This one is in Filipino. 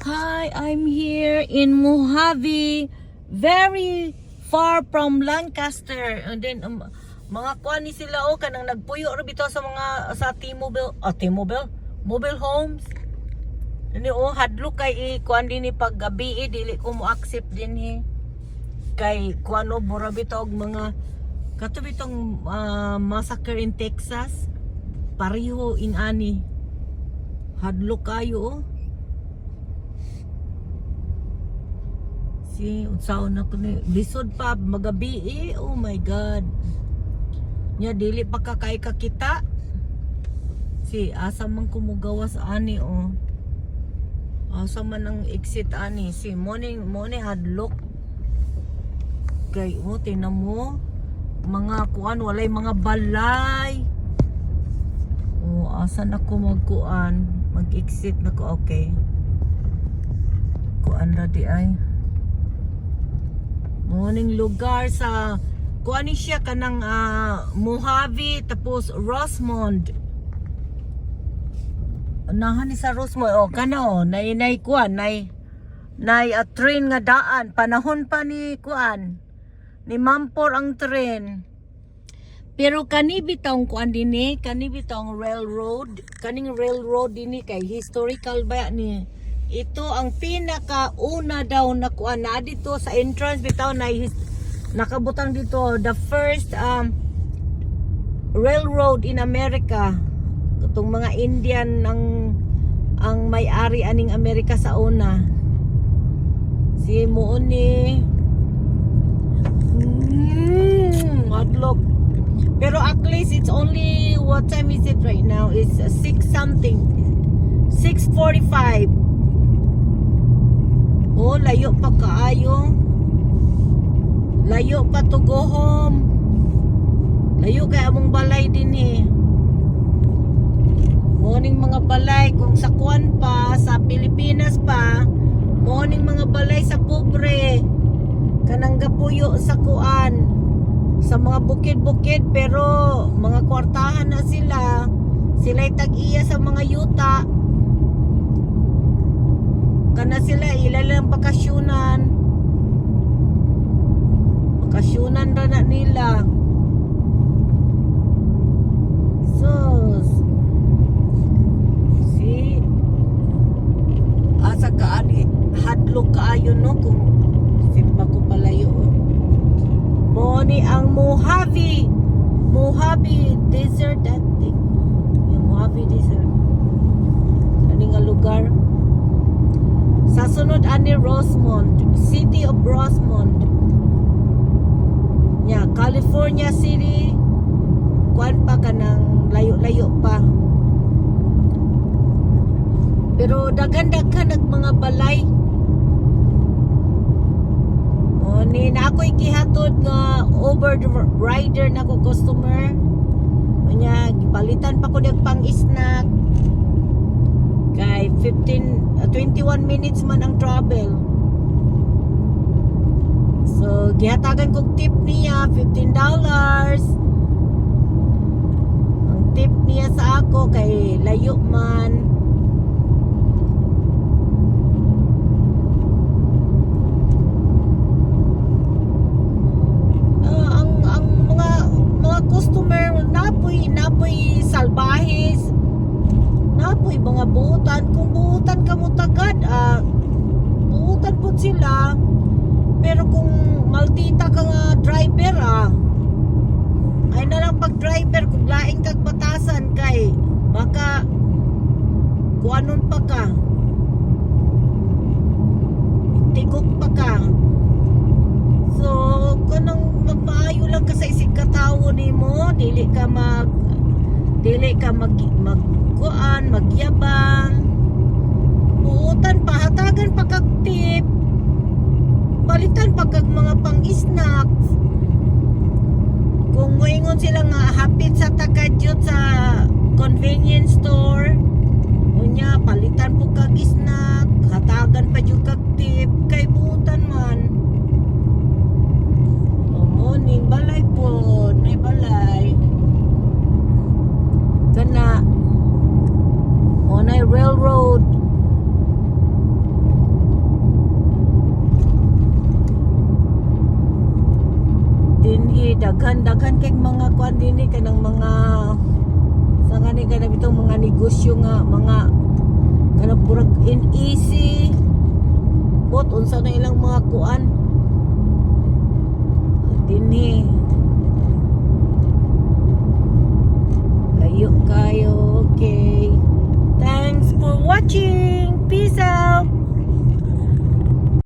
Hi, I'm here in Mojave, very far from Lancaster. And then mga kuan ni sila kanang nagpuyo ra bitaw sa mga sa T-Mobile mobile homes. Ni hadlok kay kuan din ni paggabi dili ko mo accept din kay kuano bura bitaw mga kato bitong massacre in Texas. Pareho in ani. Hadlok kayo Si unsaon na ko ni lisod pa magabi oh my god. Nya dili pa kay kakita. Si asa man ko mugawas ani asa man ang exit ani si morning hadlok. Kay tinan mo mga kuan walay mga balay. Asa na ko mag-exit na ko okay. Kuan ra di ay morning lugar sa kuan siya kanang Mojave tapos Rosemont. Nahan ni sa Rosemont kano nay kuan nay train nga daan panahon pa ni kuan ni mampor ang train. Pero kani bitong kuan dinhi kani bitong railroad kaning railroad dinhi kay historical ba ni. Ito ang pinakauna daw na kuan na dito sa entrance bitaw na nakabutang dito the first railroad in America. Itong mga Indian ang may-ari aning Amerika sa una. Si Muoni hadlok. Pero at least it's only what time is it right now? It's 6 something. 6:45. Layo pa kaayo. Layo pa to go home. Layo kay among balay din Morning mga balay kung sa kuan pa sa Pilipinas pa. Morning mga balay sa pobre. Kanang gapuyo sa kuan. Sa mga bukid-bukid pero mga kwartahan na sila. Sila'y tag-iya sa mga yuta. Kana sila ilalang bakasyunan ra na nila. So si asa ka hadlok kaayo no kung simba ko palayo mo ni ang Mojave desert that thing yung Mojave desert ano nga lugar. Sa sunod ani Rosemont, City of Rosemont. California City. Kuan pa kanang layo-layo pa. Pero daghan-daghan nag mga balay. Ni na ako'y gihatod nga over the rider na ko customer. Nya gipalitan pa ko ng pang-snack. Kay 21 minutes man ang travel. So gihatagan kog tip niya $15. Ang tip niya sa ako kay layo man. Ang mga customer napoy salbahis. Napoy mga buutan. Kung buutan ka mo tagad, buutan po sila. Pero kung maldita ka nga driver, ay na lang pag driver, kung laing kag batasan kay, baka kuanon pa ka. Tigok pa ka. So, kanang magmaayo lang ka sa isig katawo nimo, dili ka magkuan, magyabang. Buutan pa, hatagan pa kag tip. Palitan pa kag mga pang-snacks. Kung moingon sila nga hapit sa takadyot sa convenience store, unya palitan po kag snack, hatagan pa jud kag tip kay buutan man. Morning balay po, nay balay. Kana nay railroad daghan kay mga kuan dinhi kanang mga sa gani kana bitong mga negosyo nga mga kanang purag in easy bot unsa na ilang mga kuan dinhi